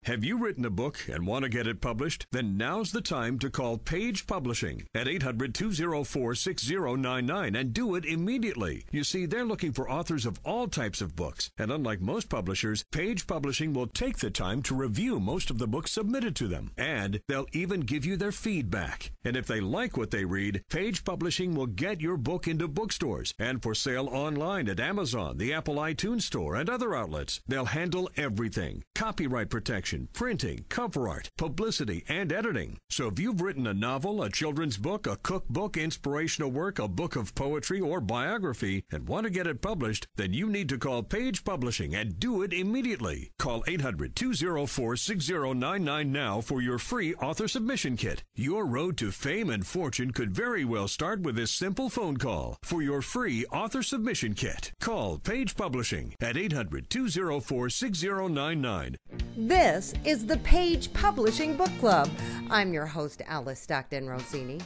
Have you written a book and want to get it published? Then now's the time to call Page Publishing at 800-204-6099 and do it immediately. You see, they're looking for authors of all types of books. And unlike most publishers, Page Publishing will take the time to review most of the books submitted to them. And they'll even give you their feedback. And if they like what they read, Page Publishing will get your book into bookstores and for sale online at Amazon, the Apple iTunes Store, and other outlets. They'll handle everything: copyright protection, printing, cover art, publicity, and editing. So if you've written a novel, a children's book, a cookbook, inspirational work, a book of poetry, or biography, and want to get it published, then you need to call Page Publishing and do it immediately. Call 800-204-6099 now for your free author submission kit. Your road to fame and fortune could very well start with this simple phone call. For your free author submission kit, call Page Publishing at 800-204-6099. This is the Page Publishing Book Club. I'm your host, Alice Stockton-Rossini,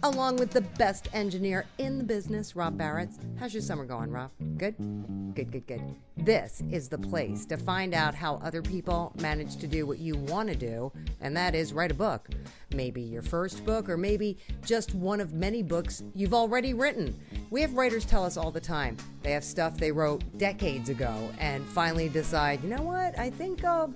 along with the best engineer in the business, Rob Barrett. How's your summer going, Rob? Good? Good. This is the place to find out how other people manage to do what you want to do, and that is write a book. Maybe your first book, or maybe just one of many books you've already written. We have writers tell us all the time they have stuff they wrote decades ago and finally decide, you know what, I think I'll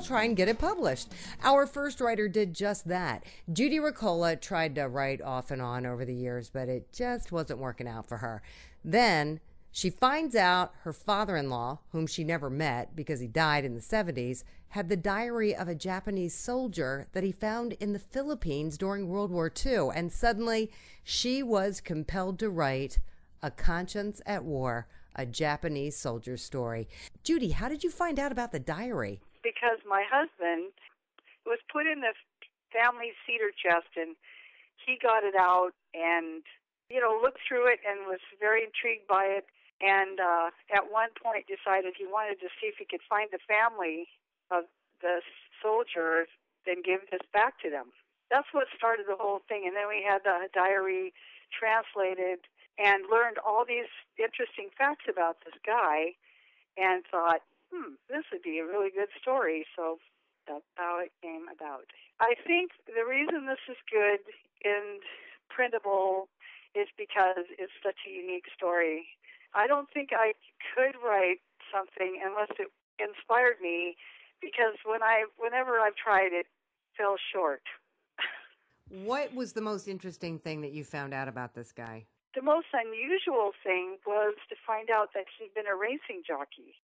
try and get it published. Our first writer did just that. Judy Ricola tried to write off and on over the years, but it just wasn't working out for her. Then she finds out her father-in-law, whom she never met because he died in the 70s, had the diary of a Japanese soldier that he found in the Philippines during World War II. And suddenly, she was compelled to write A Conscience at War, a Japanese soldier's story. Judy, how did you find out about the diary? Because my husband was put in the family cedar chest, and he got it out and, looked through it and was very intrigued by it. And at one point decided he wanted to see if he could find the family of the soldier and give this back to them. That's what started the whole thing. And then we had the diary translated and learned all these interesting facts about this guy and thought, this would be a really good story. So that's how it came about. I think the reason this is good and printable is because it's such a unique story. I don't think I could write something unless it inspired me, because whenever I've tried it, fell short. What was the most interesting thing that you found out about this guy? The most unusual thing was to find out that he'd been a racing jockey.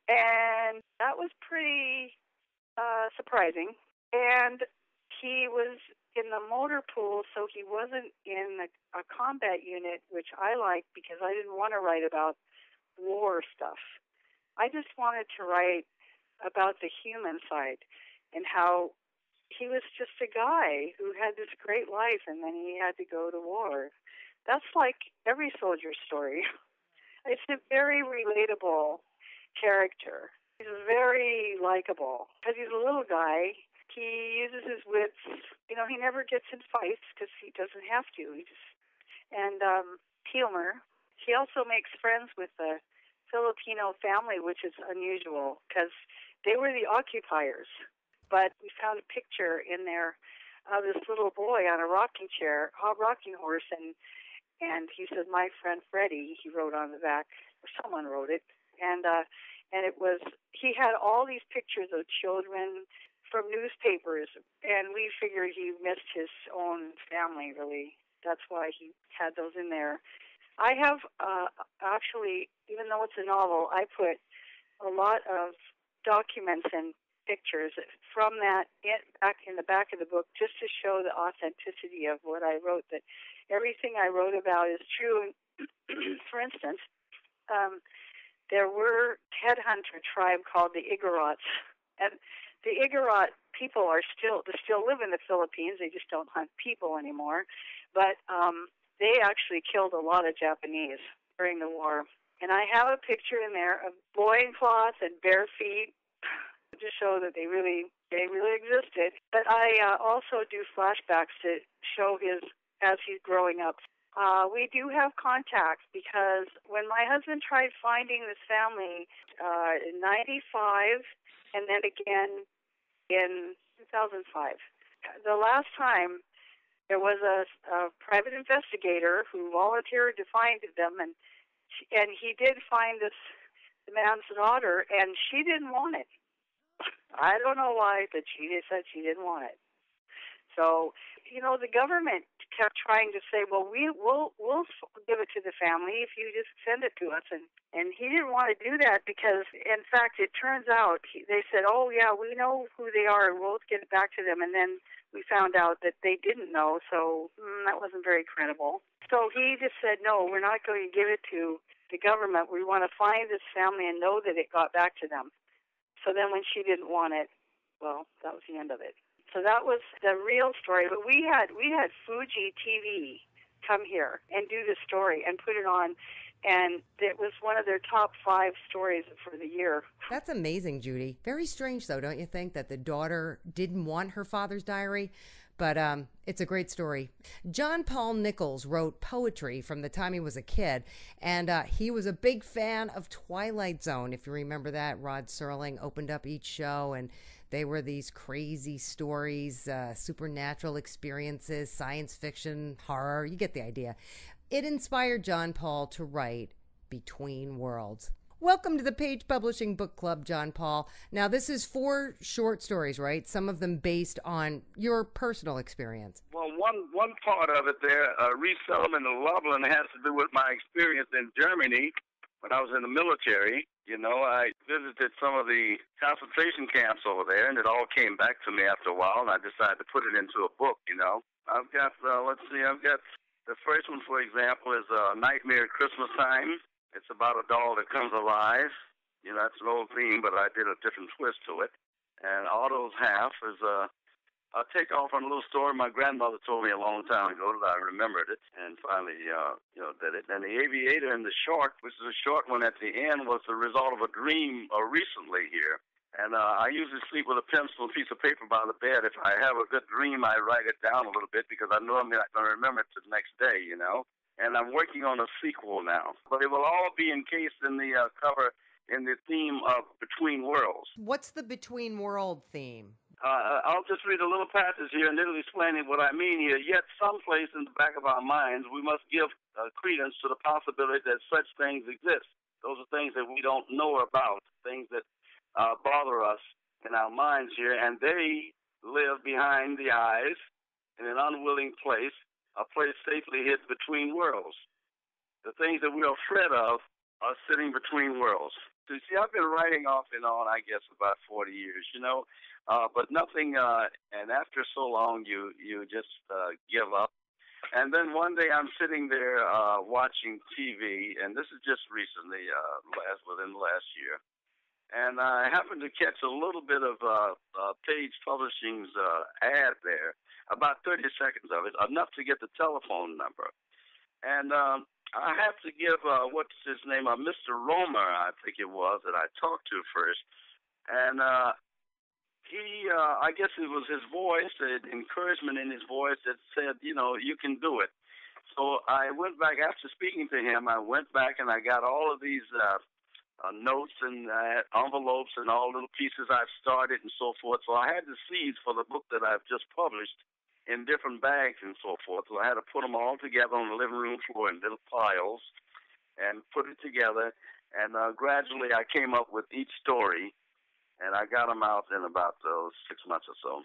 And that was pretty surprising. And he was in the motor pool, so he wasn't in a combat unit, which I liked because I didn't want to write about war stuff. I just wanted to write about the human side and how he was just a guy who had this great life and then he had to go to war. That's like every soldier's story. It's a very relatable character. He's very likable because he's a little guy. He uses his wits. He never gets in fights because he doesn't have to. Humor. He also makes friends with the Filipino family, which is unusual because they were the occupiers. But we found a picture in there of this little boy on a rocking horse, and he says, "My friend Freddie," he wrote on the back, or someone wrote it, and it was, he had all these pictures of children from newspapers, and we figured he missed his own family, really. That's why he had those in there. I have actually, even though it's a novel, I put a lot of documents and pictures from that back in the back of the book, just to show the authenticity of what I wrote, that everything I wrote about is true. For instance, there were headhunter tribe called the Igorots, and the Igorot people still live in the Philippines. They just don't hunt people anymore, but they actually killed a lot of Japanese during the war. And I have a picture in there of loincloth and bare feet to show that they really existed. But I also do flashbacks to show as he's growing up. We do have contacts because when my husband tried finding this family in '95 and then again in 2005, the last time there was a private investigator who volunteered to find them, and he did find the man's daughter, and she didn't want it. I don't know why, but she just said she didn't want it. So, the government kept trying to say, well, we'll give it to the family if you just send it to us. And he didn't want to do that because, in fact, it turns out they said, oh, yeah, we know who they are, and we'll get it back to them. And then we found out that they didn't know, so that wasn't very credible. So he just said, no, we're not going to give it to the government. We want to find this family and know that it got back to them. So then when she didn't want it, well, that was the end of it. So that was the real story. But we had Fuji TV come here and do the story and put it on, and it was one of their top 5 stories for the year. That's amazing, Judy. Very strange, though, don't you think, that the daughter didn't want her father's diary? But it's a great story. John Paul Nichols wrote poetry from the time he was a kid, and he was a big fan of Twilight Zone. If you remember that, Rod Serling opened up each show, and they were these crazy stories, supernatural experiences, science fiction, horror. You get the idea. It inspired John Paul to write Between Worlds. Welcome to the Page Publishing Book Club, John Paul. Now, this is 4 short stories, right? Some of them based on your personal experience. Well, one part of it there, Reese Solomon and Lublin, has to do with my experience in Germany when I was in the military. I visited some of the concentration camps over there, and it all came back to me after a while, and I decided to put it into a book, I've got, I've got the first one, for example, is Nightmare at Christmas Time. It's about a doll that comes alive. That's an old theme, but I did a different twist to it. And Otto's Half is a takeoff on a little story my grandmother told me a long time ago that I remembered it, and finally, did it. And The Aviator in the short, which is a short one at the end, was the result of a dream recently here. And I usually sleep with a pencil and a piece of paper by the bed. If I have a good dream, I write it down a little bit because I know I'm not going to remember it the next day, And I'm working on a sequel now. But it will all be encased in the cover in the theme of Between Worlds. What's the Between World theme? I'll just read a little passage here, and it'll explain what I mean here. Yet someplace in the back of our minds, we must give credence to the possibility that such things exist. Those are things that we don't know about, things that bother us in our minds here, and they live behind the eyes in an unwilling place, a place safely hid between worlds. The things that we're afraid of are sitting between worlds. So, see, I've been writing off and on, I guess, about 40 years, but nothing, and after so long, you just give up. And then one day I'm sitting there watching TV, and this is just recently, within the last year, and I happened to catch a little bit of Page Publishing's ad there, about 30 seconds of it, enough to get the telephone number. And I have to give, what's his name, Mr. Romer, I think it was, that I talked to first. And he, I guess it was his voice, the encouragement in his voice that said, you can do it. So I went back, after speaking to him, I went back and I got all of these notes and envelopes and all little pieces I've started and so forth. So I had the seeds for the book that I've just published in different bags and so forth. So I had to put them all together on the living room floor in little piles and put it together. And gradually I came up with each story, and I got them out in about 6 months or so.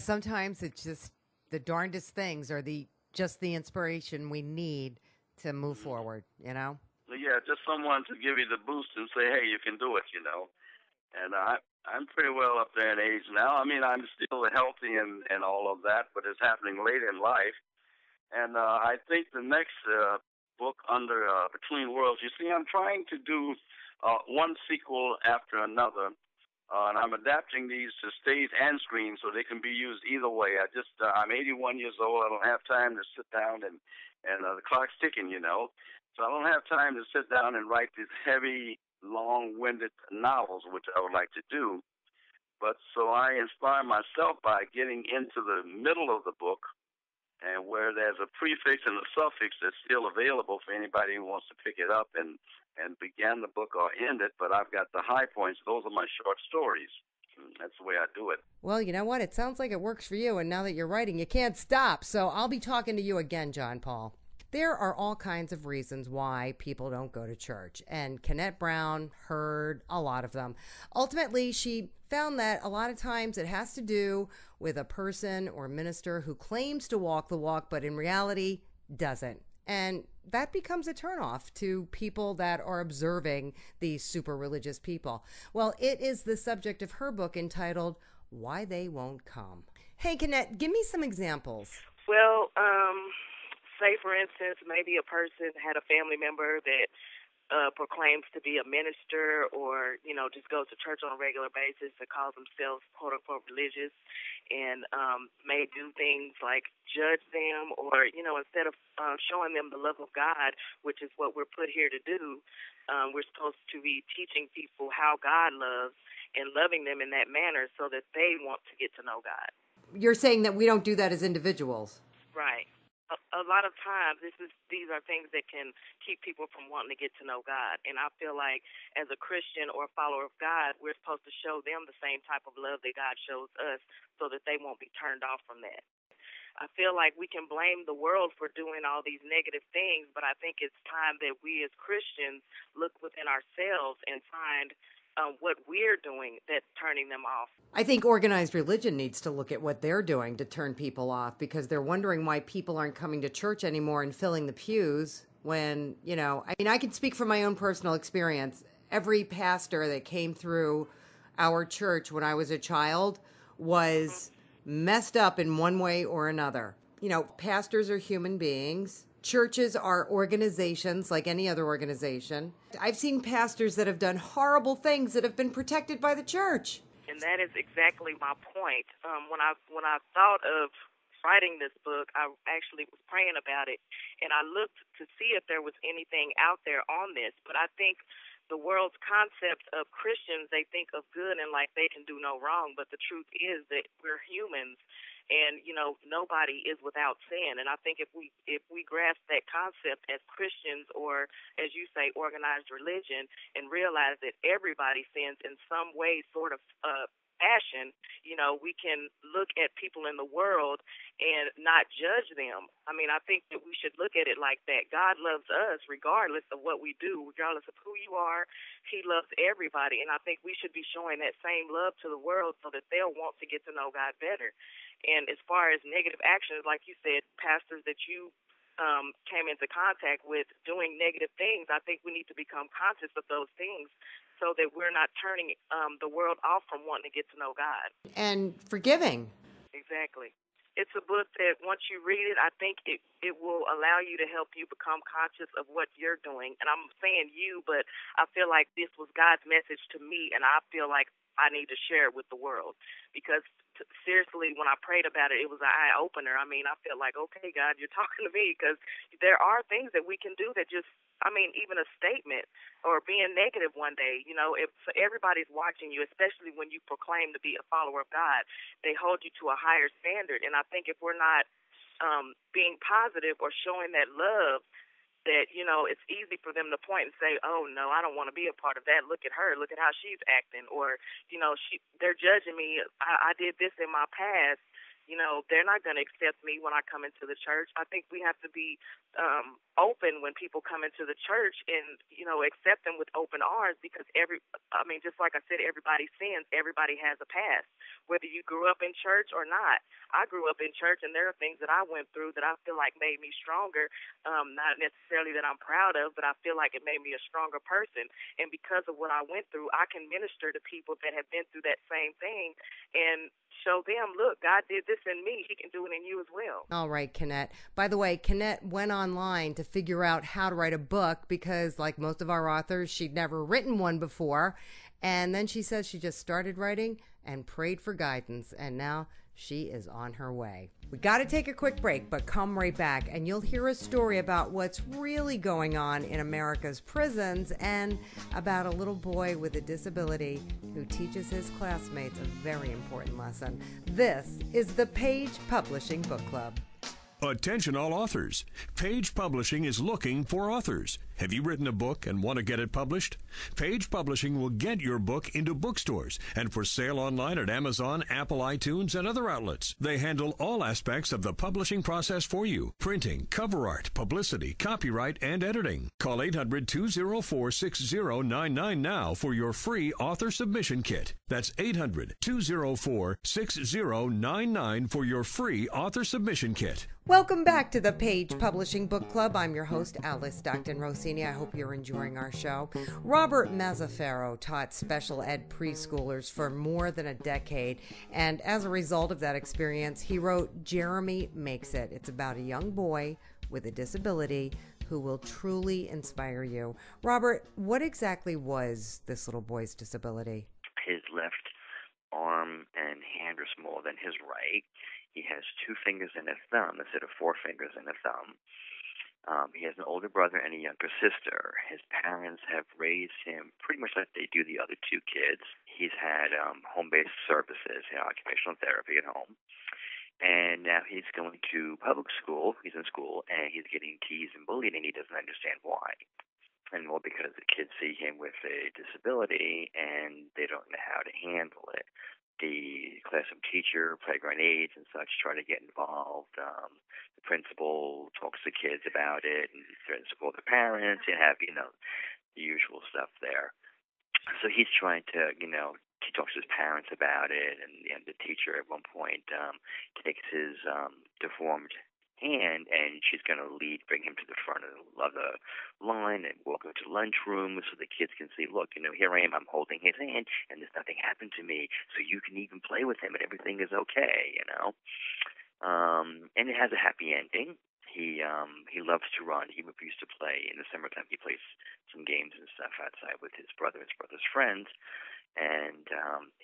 Sometimes it's just the darndest things are just the inspiration we need to move forward, Yeah, just someone to give you the boost and say, hey, you can do it, And I'm pretty well up there in age now. I mean, I'm still healthy and all of that, but it's happening late in life. And I think the next book under Between Worlds, you see, I'm trying to do one sequel after another. And I'm adapting these to stage and screen so they can be used either way. I'm 81 years old. I don't have time to sit down and the clock's ticking, So I don't have time to sit down and write these heavy, long-winded novels, which I would like to do. But so I inspire myself by getting into the middle of the book and where there's a prefix and a suffix that's still available for anybody who wants to pick it up and begin the book or end it. But I've got the high points. Those are my short stories. That's the way I do it. Well, you know what? It sounds like it works for you, and now that you're writing, you can't stop. So I'll be talking to you again, John Paul. There are all kinds of reasons why people don't go to church, and Kenneth Brown heard a lot of them. Ultimately, she found that a lot of times it has to do with a person or minister who claims to walk the walk, but in reality doesn't. And that becomes a turnoff to people that are observing these super religious people. Well, it is the subject of her book entitled Why They Won't Come. Hey, Kenneth, give me some examples. Well, say, for instance, maybe a person had a family member that proclaims to be a minister or, just goes to church on a regular basis and calls themselves, quote-unquote, religious, and may do things like judge them or, instead of showing them the love of God, which is what we're put here to do, we're supposed to be teaching people how God loves and loving them in that manner so that they want to get to know God. You're saying that we don't do that as individuals. Right. A lot of times, these are things that can keep people from wanting to get to know God. And I feel like as a Christian or a follower of God, we're supposed to show them the same type of love that God shows us so that they won't be turned off from that. I feel like we can blame the world for doing all these negative things, but I think it's time that we as Christians look within ourselves and find what we're doing that's turning them off. I think organized religion needs to look at what they're doing to turn people off, because they're wondering why people aren't coming to church anymore and filling the pews when, I can speak from my own personal experience. Every pastor that came through our church when I was a child was messed up in one way or another. Pastors are human beings. Churches are organizations like any other organization. I've seen pastors that have done horrible things that have been protected by the church. And that is exactly my point. When I thought of writing this book, I actually was praying about it, and I looked to see if there was anything out there on this. But I think the world's concept of Christians, they think of good and like they can do no wrong. But the truth is that we're humans. And, nobody is without sin. And I think if we grasp that concept as Christians or, as you say, organized religion, and realize that everybody sins in some way, sort of fashion, we can look at people in the world and not judge them. I mean, I think that we should look at it like that. God loves us regardless of what we do, regardless of who you are. He loves everybody. And I think we should be showing that same love to the world so that they'll want to get to know God better. And as far as negative actions, like you said, pastors that you came into contact with doing negative things, I think we need to become conscious of those things so that we're not turning the world off from wanting to get to know God. And forgiving. Exactly. It's a book that once you read it, I think it will allow you to help you become conscious of what you're doing. And I'm saying you, but I feel like this was God's message to me, and I feel like I need to share it with the world. Because seriously, when I prayed about it, it was an eye-opener. I mean, I feel like, okay, God, you're talking to me, because there are things that we can do that just, even a statement or being negative one day, if everybody's watching you, especially when you proclaim to be a follower of God, they hold you to a higher standard. And I think if we're not being positive or showing that love, that, it's easy for them to point and say, oh, no, I don't want to be a part of that. Look at her. Look at how she's acting. Or, they're judging me. I did this in my past. They're not going to accept me when I come into the church. I think we have to be open when people come into the church and, accept them with open arms, because just like I said, everybody sins. Everybody has a past, whether you grew up in church or not. I grew up in church, and there are things that I went through that I feel like made me stronger, not necessarily that I'm proud of, but I feel like it made me a stronger person. And because of what I went through, I can minister to people that have been through that same thing and show them, look, God did this in me. He can do it in you as well. All right, Kenneth. By the way, Kenneth went online to figure out how to write a book because, like most of our authors, she'd never written one before. And then she says she just started writing and prayed for guidance, and now she is on her way. We got to take a quick break, but come right back, and you'll hear a story about what's really going on in America's prisons and about a little boy with a disability who teaches his classmates a very important lesson. This is the Page Publishing Book Club. Attention all authors. Page Publishing is looking for authors. Have you written a book and want to get it published? Page Publishing will get your book into bookstores and for sale online at Amazon, Apple iTunes, and other outlets. They handle all aspects of the publishing process for you. Printing, cover art, publicity, copyright, and editing. Call 800-204-6099 now for your free author submission kit. That's 800-204-6099 for your free author submission kit. Welcome back to the Page Publishing Book Club. I'm your host, Alice Stockton Rossini. I hope you're enjoying our show. Robert Mazzaferro taught special ed preschoolers for more than a decade, and as a result of that experience, he wrote Jeremy Makes It. It's about a young boy with a disability who will truly inspire you. Robert, what exactly was this little boy's disability? His left arm and hand are smaller than his right. He has 2 fingers and a thumb instead of 4 fingers and a thumb. He has an older brother and a younger sister. His parents have raised him pretty much like they do the other 2 kids. He's had home-based services, occupational therapy at home. And now he's going to public school. He's in school, and he's getting teased and bullied, and he doesn't understand why. And well, because the kids see him with a disability, and they don't know how to handle it. The classroom teacher, playground aides, and such try to get involved. The principal talks to kids about it and threatens to call their parents and have, the usual stuff there. So he's trying to, he talks to his parents about it, and the teacher at one point takes his deformed hand, and she's going to bring him to the front of the line and walk him to the lunchroom so the kids can see, look, here I am, I'm holding his hand, and there's nothing happened to me, so you can even play with him, and everything is okay, And it has a happy ending. He loves to run. He used to play in the summertime. He plays some games and stuff outside with his brother's friends. And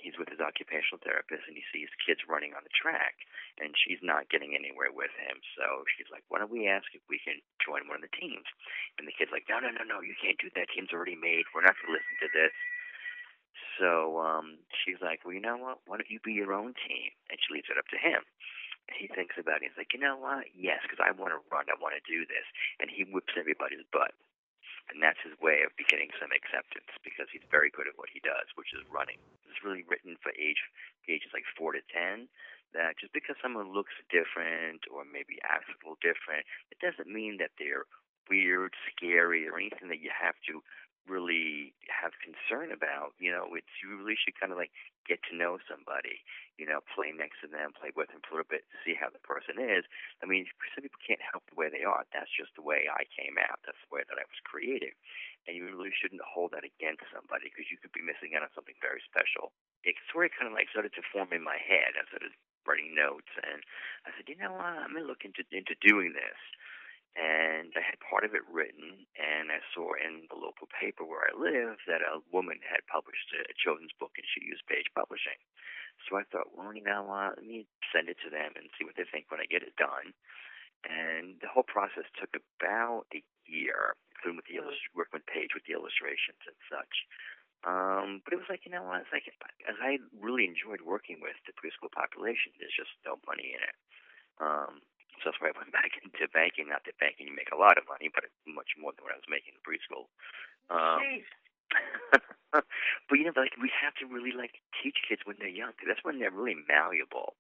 he's with his occupational therapist, and he sees kids running on the track, and she's not getting anywhere with him. So she's like, why don't we ask if we can join one of the teams? And the kid's like, no, you can't do that. Team's already made. We're not going to listen to this. So she's like, well, you know what? Why don't you be your own team? And she leaves it up to him. And he thinks about it. He's like, you know what? Yes, because I want to run. I want to do this. And he whips everybody's butt. And that's his way of getting some acceptance because he's very good at what he does, which is running. It's really written for ages like 4 to 10, that just because someone looks different or maybe acts a little different, it doesn't mean that they're weird, scary, or anything that you have to really have concern about. You really should kind of get to know somebody, play next to them, play with them for a little bit, see how the person is. I mean, some people can't help the way they are. That's just the way I came out. That's the way that I was created. And you really shouldn't hold that against somebody because you could be missing out on something very special. It sort of started to form in my head. I started writing notes, and I said, you know what, I'm going to look into doing this. And I had part of it written, and I saw in the local paper where I live that a woman had published a children's book, and she used Page Publishing. So I thought, well, you know what, let me send it to them and see what they think when I get it done. And the whole process took about a year, including with the working with Page with the illustrations and such. But it was like, you know what, as I really enjoyed working with the preschool population, there's just no money in it. So that's why I went back into banking. Not that banking you make a lot of money, but much more than what I was making in preschool. But we have to really teach kids when they're young, because that's when they're really malleable.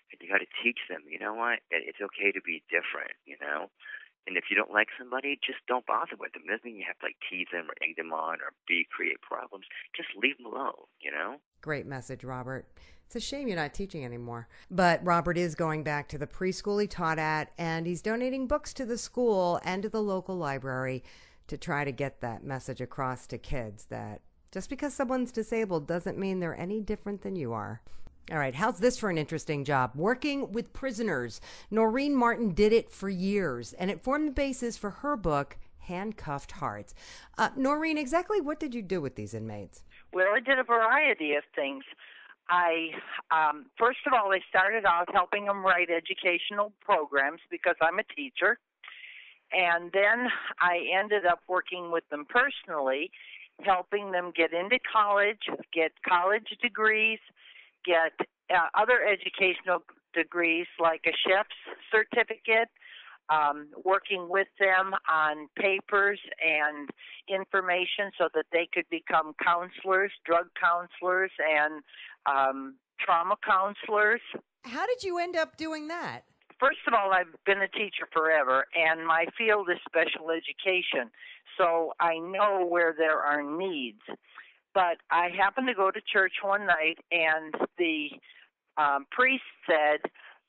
And you got to teach them, you know what? It's okay to be different, And if you don't like somebody, just don't bother with them. It doesn't mean you have to tease them or egg them on or create problems. Just leave them alone, Great message, Robert. It's a shame you're not teaching anymore. But Robert is going back to the preschool he taught at, and he's donating books to the school and to the local library to try to get that message across to kids that just because someone's disabled doesn't mean they're any different than you are. All right, how's this for an interesting job? Working with prisoners. Noreen Martin did it for years, and it formed the basis for her book, Handcuffed Hearts. Noreen, exactly what did you do with these inmates? Well, I did a variety of things. First of all, I started out helping them write educational programs because I'm a teacher. And then I ended up working with them personally, helping them get into college, get college degrees, get other educational degrees like a chef's certificate, working with them on papers and information so that they could become counselors, drug counselors, and trauma counselors. How did you end up doing that? First of all, I've been a teacher forever, and my field is special education, so I know where there are needs. But I happened to go to church one night, and the priest said,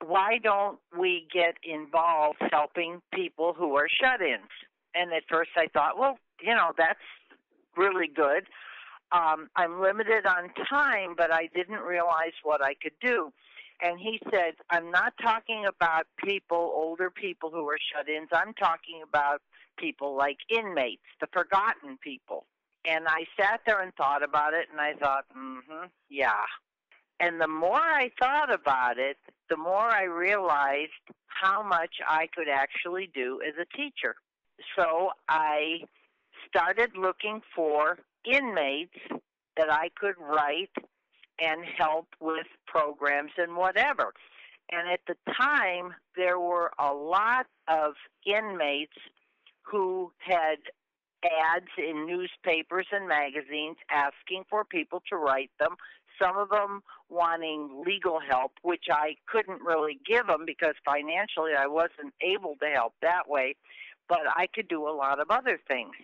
why don't we get involved helping people who are shut-ins? And at first I thought, well, that's really good. I'm limited on time, but I didn't realize what I could do. And he said, I'm not talking about older people who are shut-ins. I'm talking about people like inmates, the forgotten people. And I sat there and thought about it, and I thought, yeah. And the more I thought about it, the more I realized how much I could actually do as a teacher. So I started looking for inmates that I could write and help with programs and whatever. And at the time, there were a lot of inmates who had ads in newspapers and magazines asking for people to write them, some of them wanting legal help, which I couldn't really give them because financially I wasn't able to help that way, but I could do a lot of other things.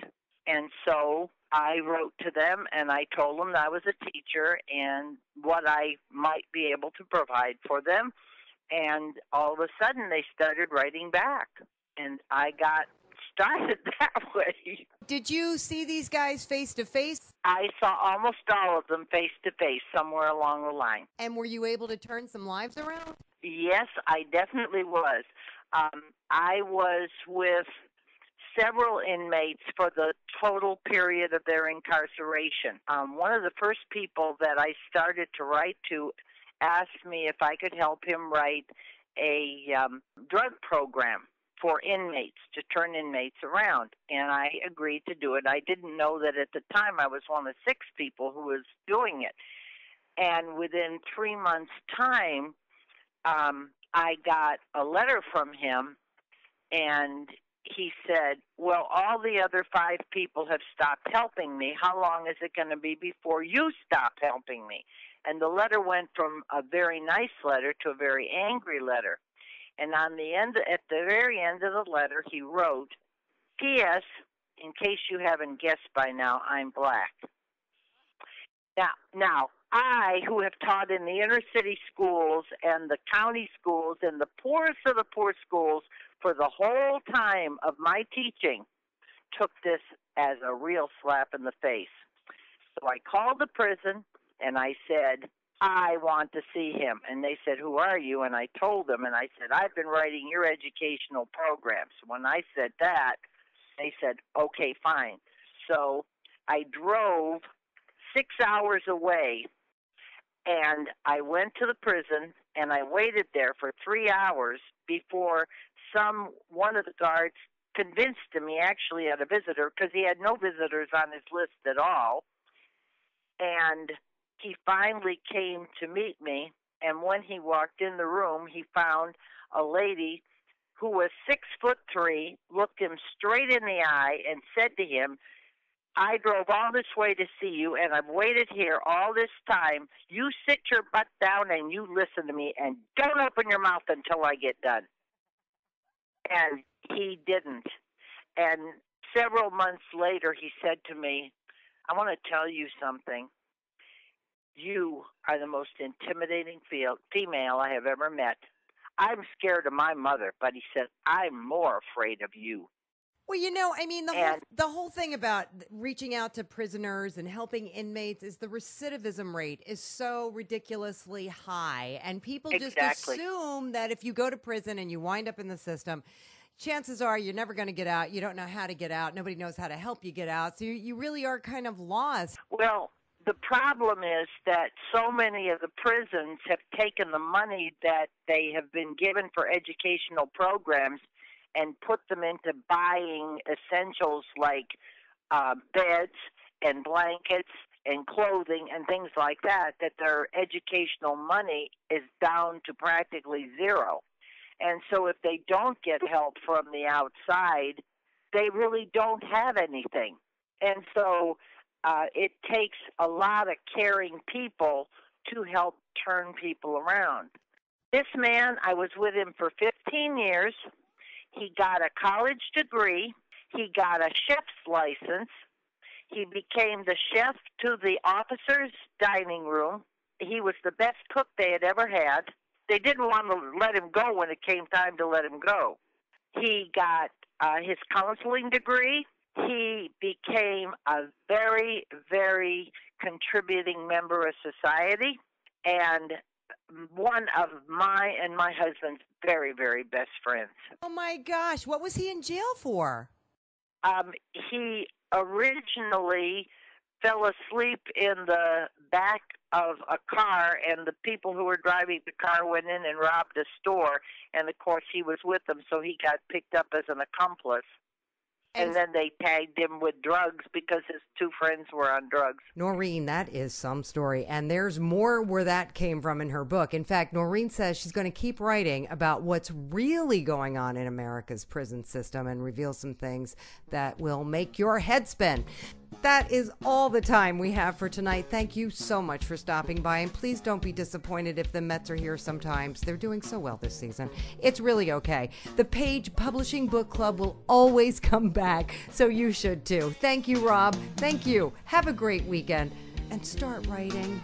And so I wrote to them and I told them that I was a teacher and what I might be able to provide for them. And all of a sudden they started writing back. And I got started that way. Did you see these guys face to face? I saw almost all of them face to face somewhere along the line. And were you able to turn some lives around? Yes, I definitely was. I was with several inmates for the total period of their incarceration. One of the first people that I started to write to asked me if I could help him write a drug program for inmates, to turn inmates around, and I agreed to do it. I didn't know that at the time I was one of 6 people who was doing it. And within 3 months' time, I got a letter from him, and he said, well, all the other 5 people have stopped helping me. How long is it going to be before you stop helping me? And the letter went from a very nice letter to a very angry letter. And at the very end of the letter, he wrote, P.S., in case you haven't guessed by now, I'm black. Now, I, who have taught in the inner city schools and the county schools and the poorest of the poor schools for the whole time of my teaching, took this as a real slap in the face. So I called the prison and I said, I want to see him. And they said, who are you? And I told them, and I said, I've been writing your educational programs. When I said that, they said, okay, fine. So I drove 6 hours away, and I went to the prison, and I waited there for 3 hours before one of the guards convinced him he actually had a visitor, because he had no visitors on his list at all. And he finally came to meet me, and when he walked in the room, he found a lady who was 6'3", looked him straight in the eye, and said to him, I drove all this way to see you, and I've waited here all this time. You sit your butt down and you listen to me, and don't open your mouth until I get done. And he didn't. And several months later, he said to me, I want to tell you something. You are the most intimidating female I have ever met. I'm scared of my mother, but he said, I'm more afraid of you. Well, the whole thing about reaching out to prisoners and helping inmates is the recidivism rate is so ridiculously high. And people just assume that if you go to prison and you wind up in the system, chances are you're never going to get out. You don't know how to get out. Nobody knows how to help you get out. So you really are kind of lost. Well, the problem is that so many of the prisons have taken the money that they have been given for educational programs and put them into buying essentials like beds and blankets and clothing and things like that, that their educational money is down to practically zero. And so if they don't get help from the outside, they really don't have anything. And so it takes a lot of caring people to help turn people around. This man, I was with him for 15 years. He got a college degree. He got a chef's license. He became the chef to the officers' dining room. He was the best cook they had ever had. They didn't want to let him go when it came time to let him go. He got his counseling degree. He became a very, very contributing member of society, and one of my and my husband's very, very best friends. Oh, my gosh. What was he in jail for? He originally fell asleep in the back of a car, and the people who were driving the car went in and robbed a store, and of course he was with them, so he got picked up as an accomplice. And then they tagged him with drugs because his two friends were on drugs. Noreen, that is some story. And there's more where that came from in her book. In fact, Noreen says she's going to keep writing about what's really going on in America's prison system and reveal some things that will make your head spin. That is all the time we have for tonight. Thank you so much for stopping by. And please don't be disappointed if the Mets are here sometimes. They're doing so well this season. It's really okay. The Page Publishing Book Club will always come back, so you should too. Thank you, Rob. Thank you. Have a great weekend and start writing.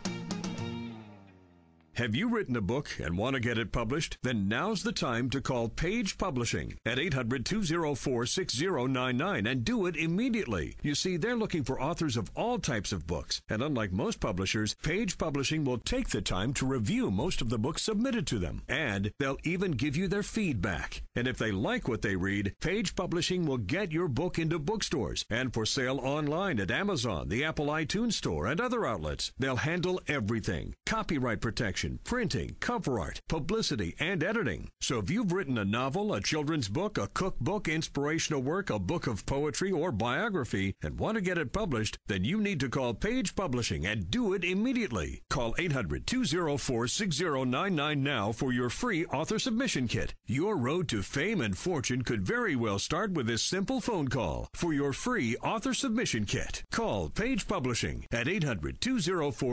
Have you written a book and want to get it published? Then now's the time to call Page Publishing at 800-204-6099 and do it immediately. You see, they're looking for authors of all types of books. And unlike most publishers, Page Publishing will take the time to review most of the books submitted to them. And they'll even give you their feedback. And if they like what they read, Page Publishing will get your book into bookstores and for sale online at Amazon, the Apple iTunes Store, and other outlets. They'll handle everything: copyright protection, printing, cover art, publicity, and editing. So if you've written a novel, a children's book, a cookbook, inspirational work, a book of poetry, or biography, and want to get it published, then you need to call Page Publishing and do it immediately. Call 800-204-6099 now for your free author submission kit. Your road to fame and fortune could very well start with this simple phone call. For your free author submission kit, call Page Publishing at 800-204